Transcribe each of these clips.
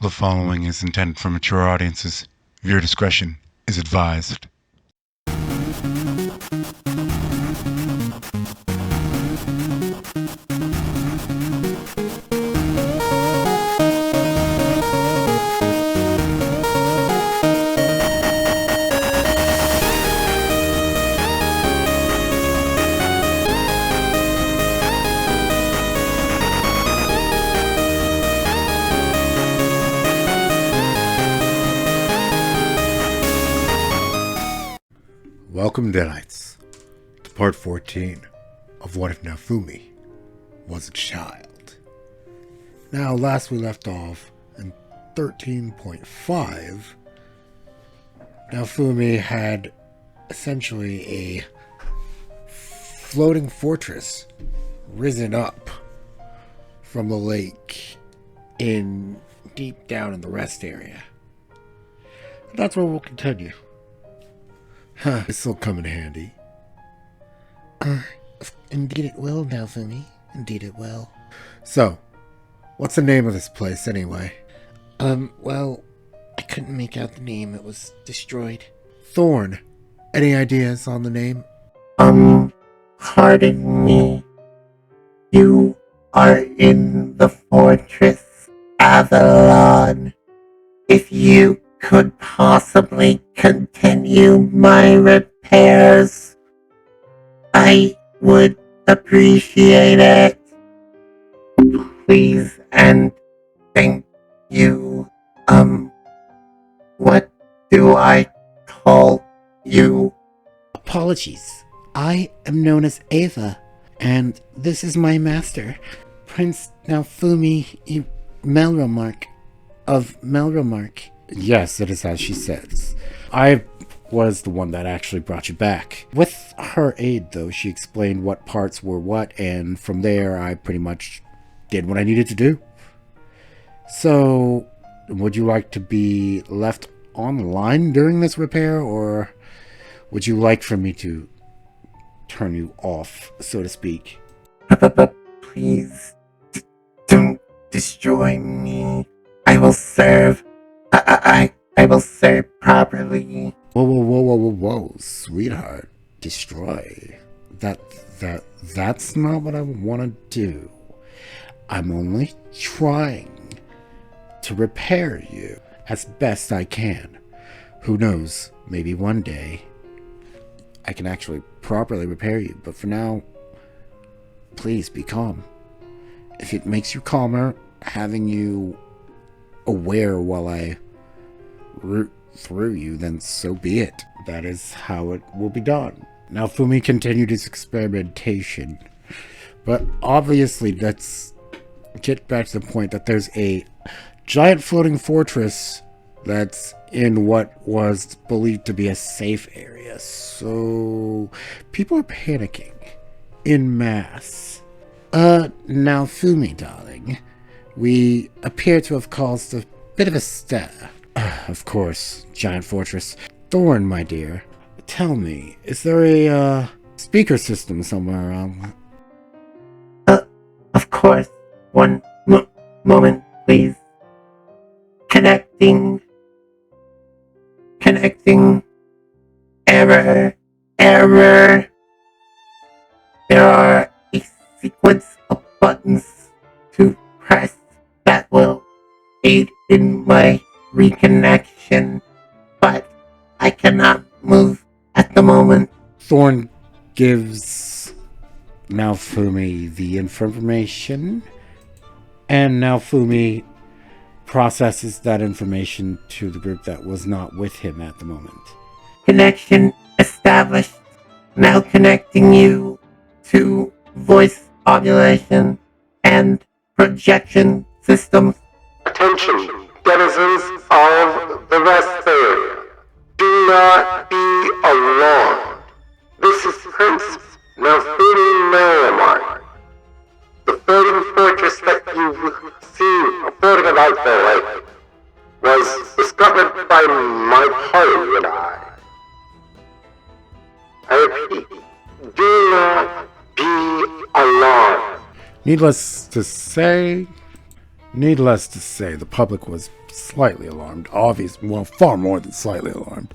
The following is intended for mature audiences. Viewer discretion is advised. Welcome, Deadites, to part 14 of What If Naofumi Was a Child. Now, last we left off in 13.5, Naofumi had essentially a floating fortress risen up from the lake in deep down in the rest area. And that's where we'll continue. This will come in handy. Indeed it will, Naofumi. Indeed it will. So, what's the name of this place, anyway? Well, I couldn't make out the name. It was destroyed. Thorn. Any ideas on the name? Pardon me. You are in the Fortress Avalon. If you could possibly continue my repairs, I would appreciate it. Please and thank you. What do I call you? Apologies. I am known as Ava, and this is my master, Prince Naofumi Melromark of Melromark. Yes, it is as she says. I was the one that actually brought you back. With her aid, though, she explained what parts were what, and from there I pretty much did what I needed to do. So, would you like to be left on the line during this repair, or would you like for me to turn you off, so to speak? Please, don't destroy me. I will serve. I will serve properly. Whoa, sweetheart. Destroy. That's not what I want to do. I'm only trying to repair you as best I can. Who knows, maybe one day I can actually properly repair you, but for now, please be calm. If it makes you calmer, having you aware while I root through you, then so be it. That is how it will be done. Now, Fumi continued his experimentation, but obviously let's get back to the point that there's a giant floating fortress that's in what was believed to be a safe area. So people are panicking in mass. Now, Fumi, darling, we appear to have caused a bit of a stir. Of course, giant fortress. Thorn, my dear, tell me, is there a speaker system somewhere around? Of course. One moment, please. Connecting. Error. There are a sequence of buttons to press that will aid in my reconnection, but I cannot move at the moment. Thorn gives Naofumi the information, and Naofumi processes that information to the group that was not with him at the moment. Connection established. Now connecting you to voice ovulation and projection systems. Attention, denizens of the rest area. Do not be alarmed. This is Prince Naofumi Melromark. The floating fortress that you've seen floating about the lake was discovered by my party and I. I repeat, do not be alarmed. Needless to say, Needless to say, the public was slightly alarmed, far more than slightly alarmed.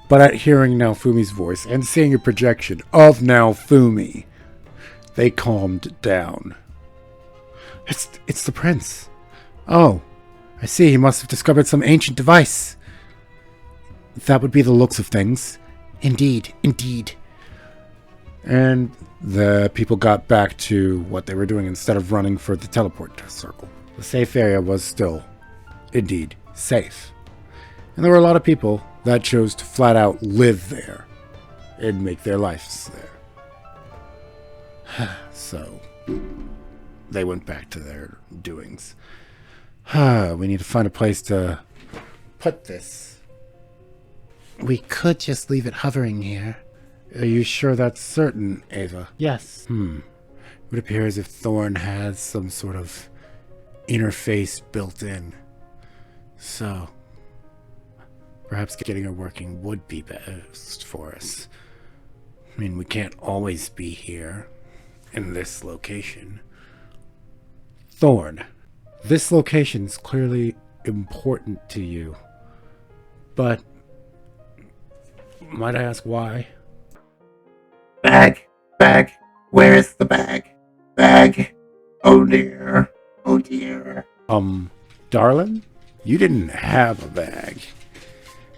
But at hearing Naofumi's voice and seeing a projection of Naofumi, they calmed down. It's the prince. Oh, I see, he must have discovered some ancient device. That would be the looks of things. Indeed. And the people got back to what they were doing instead of running for the teleport circle. The safe area was still, indeed, safe. And there were a lot of people that chose to flat out live there and make their lives there. So, they went back to their doings. We need to find a place to put this. We could just leave it hovering here. Are you sure that's certain, Ava? Yes. It would appear as if Thorn has some sort of interface built in. So, perhaps getting her working would be best for us. I mean, we can't always be here, in this location. Thorn, this location's clearly important to you. But, might I ask why? Bag. Where is the bag? Bag. Oh dear. Darling, you didn't have a bag.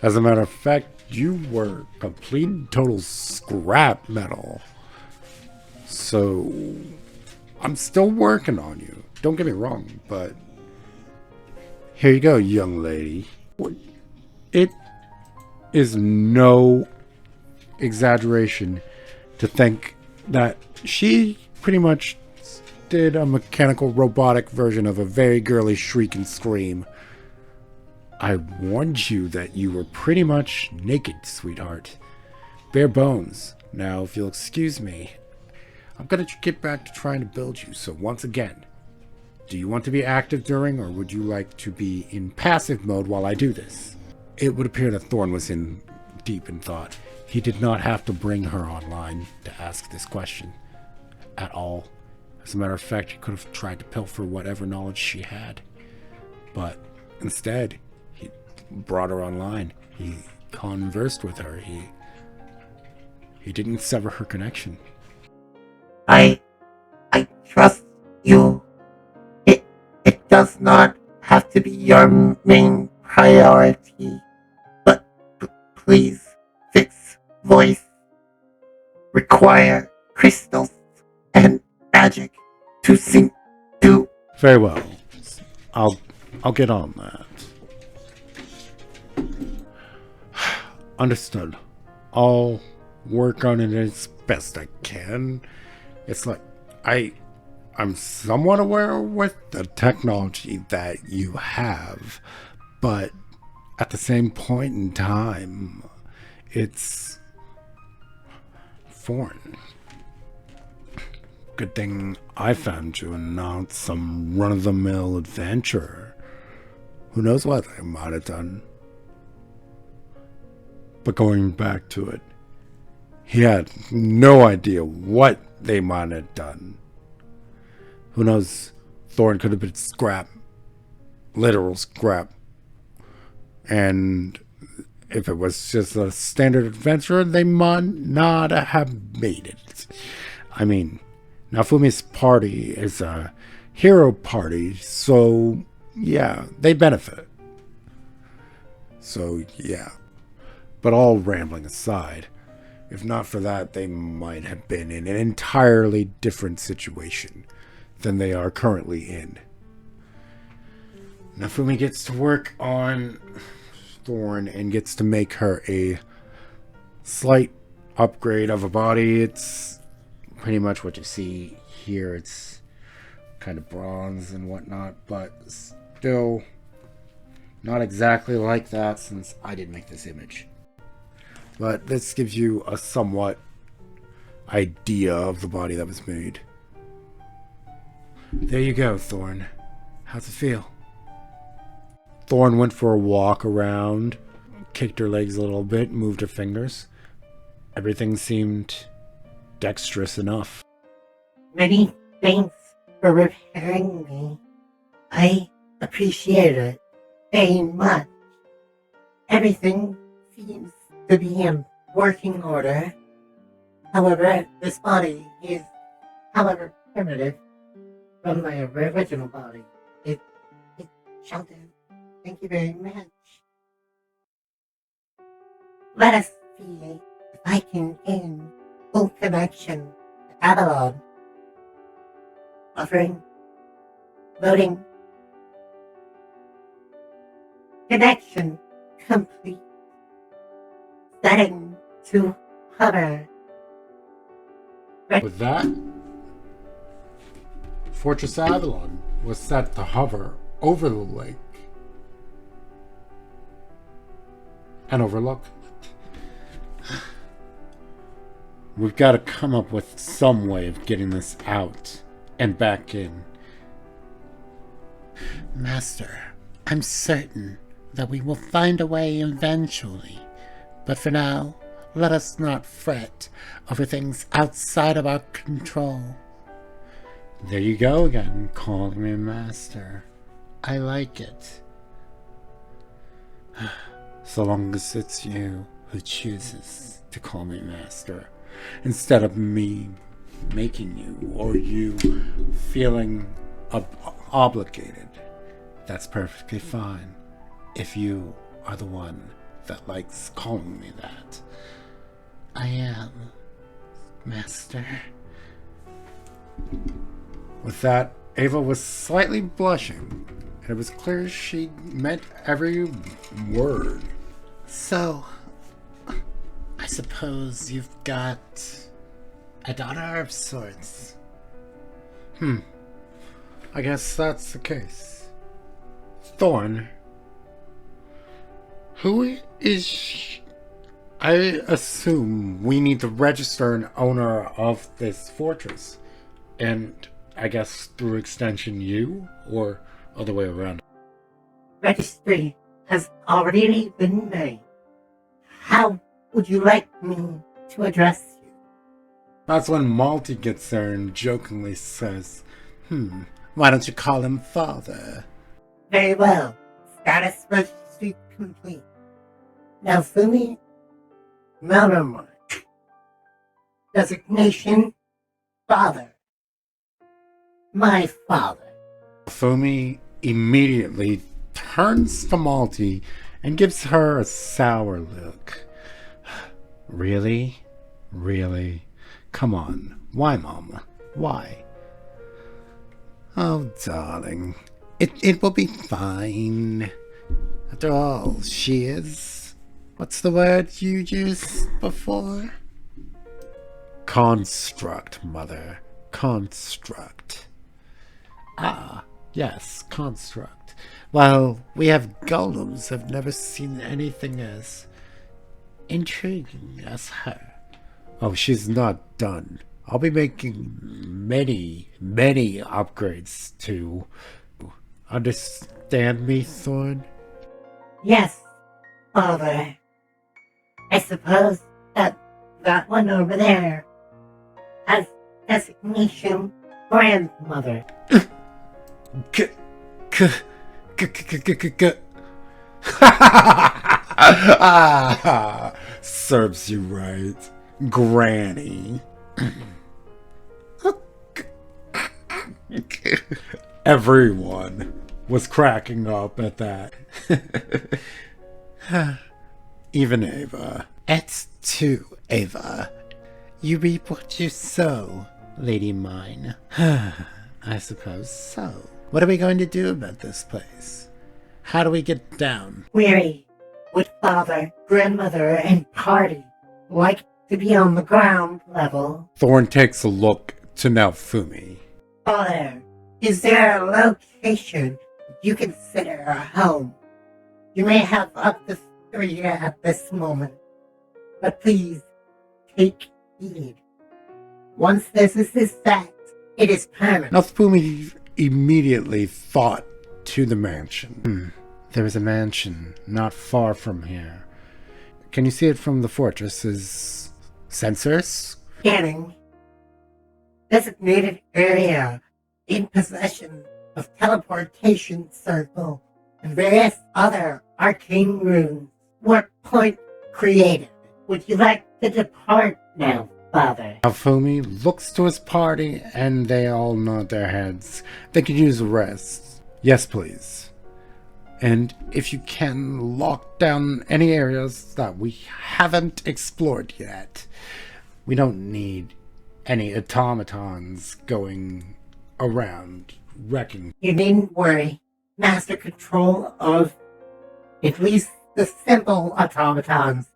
As a matter of fact, you were complete and total scrap metal. So, I'm still working on you. Don't get me wrong, but here you go, young lady. It is no exaggeration to think that she pretty much did a mechanical robotic version of a very girly shriek and scream. I warned you that you were pretty much naked, sweetheart. Bare bones. Now, if you'll excuse me, I'm going to get back to trying to build you. So once again, do you want to be active during, or would you like to be in passive mode while I do this? It would appear that Thorn was in deep in thought. He did not have to bring her online to ask this question at all. As a matter of fact, he could have tried to pilfer whatever knowledge she had. But instead, he brought her online. He conversed with her. He didn't sever her connection. I trust you. It does not have to be your main priority, but please fix voice. Require crystals and magic to sync to. Very well. I'll get on that. Understood. I'll work on it as best I can. It's like I'm somewhat aware with the technology that you have, but at the same point in time, it's foreign. Good thing I found you and not some run-of-the-mill adventurer. Who knows what I might have done. But going back to it, he had no idea what they might have done. Who knows? Thorn could have been scrap. Literal scrap. And if it was just a standard adventurer, they might not have made it. I mean, Naofumi's party is a hero party, so yeah, they benefit. So yeah. But all rambling aside, if not for that, they might have been in an entirely different situation than they are currently in. Naofumi gets to work on Thorn and gets to make her a slight upgrade of a body. It's pretty much what you see here. It's kind of bronze and whatnot, but still not exactly like that since I didn't make this image. But this gives you a somewhat idea of the body that was made. There you go, Thorn. How's it feel? Thorn went for a walk around, kicked her legs a little bit, moved her fingers. Everything seemed dexterous enough. Many thanks for repairing me. appreciate it very much. Everything seems to be in working order. However, this body is, however, primitive from my original body. It shall do. Thank you very much. Let us see if I can gain full connection to Avalon. Offering, loading, connection complete. Setting to hover. With that, Fortress Avalon was set to hover over the lake and overlook. We've got to come up with some way of getting this out and back in. Master, I'm certain that we will find a way eventually. But for now, let us not fret over things outside of our control. There you go again, calling me master. I like it. So long as it's you who chooses to call me master, instead of me making you or you feeling obligated. That's perfectly fine if you are the one that likes calling me that. I am, Master. With that, Ava was slightly blushing, and it was clear she meant every word. So, I suppose you've got a daughter of sorts. I guess that's the case. Thorn, who is she? I assume we need to register an owner of this fortress. And I guess through extension you, or other way around. Registry has already been made. How would you like me to address you? That's when Malty gets there and jokingly says, Why don't you call him father? Very well. Status registry complete. Naofumi, Melromar. Designation, father. My father. Fumi immediately turns to Malty and gives her a sour look. Really? Really? Come on. Why, Mama? Why? Oh, darling. It will be fine. After all, she is... What's the word you used before? Construct, Mother. Construct. Ah, yes, construct. Well, we have golems. I've never seen anything as intriguing as her. Oh, she's not done. I'll be making many, many upgrades to... Understand me, Thorn? Yes, father. I suppose that one over there has designation grandmother. Serves you right, Granny. Everyone was cracking up at that. Even Ava. It's true, Ava. You reap what you sow, lady mine. I suppose so. What are we going to do about this place? How do we get down? Weary, would father, grandmother, and party like to be on the ground level? Thorn takes a look to Naofumi. Father, is there a location you consider a home? You may have up to 3 at this moment, but please take heed. Once this is set, it is permanent. Naofumi immediately thought to the mansion. There is a mansion not far from here. Can you see it from the fortress's sensors? Scanning. Designated area in possession of teleportation circle and various other arcane runes were point created. Would you like to depart now, Father? Naofumi looks to his party and they all nod their heads. They could use a rest. Yes, please. And if you can, lock down any areas that we haven't explored yet. We don't need any automatons going around wrecking. You needn't worry. Master control of at least the simple automatons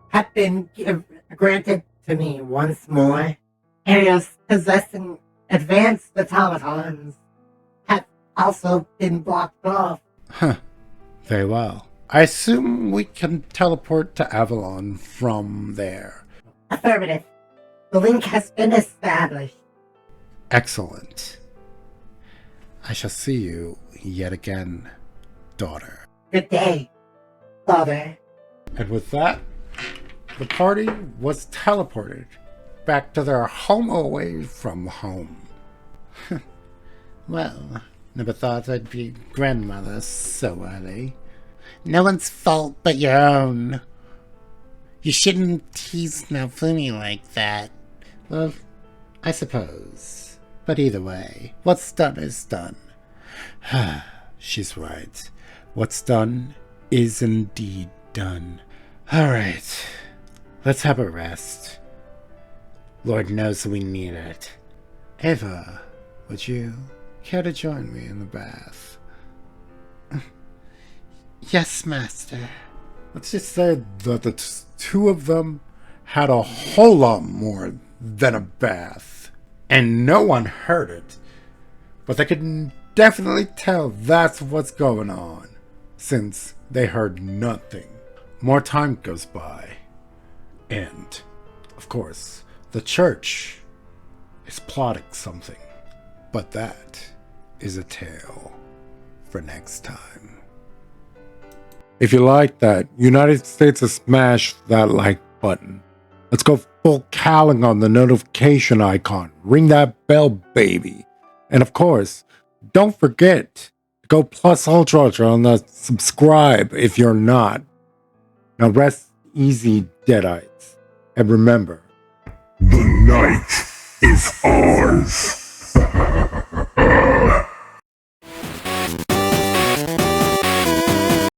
have been granted to me once more. Areas possessing advanced automatons have also been blocked off. Huh. Very well. I assume we can teleport to Avalon from there. Affirmative. The link has been established. Excellent. I shall see you yet again, daughter. Good day, Father. And with that, the party was teleported back to their home away from home. Well, never thought I'd be grandmother so early. No one's fault but your own. You shouldn't tease Naofumi like that. Well, I suppose. But either way, what's done is done. She's right. What's done is indeed done. Alright, let's have a rest. Lord knows we need it. Eva, would you care to join me in the bath? Yes, Master. Let's just say that the two of them had a whole lot more than a bath. And no one heard it. But they could definitely tell that's what's going on, since they heard nothing. More time goes by. And, of course, the church is plotting something. But that is a tale for next time. If you like that, United States has smashed that like button. Let's go full cowling on the notification icon. Ring that bell, baby. And of course, don't forget to go plus ultra on the subscribe if you're not. Now rest easy, Deadites. And remember, The night is ours.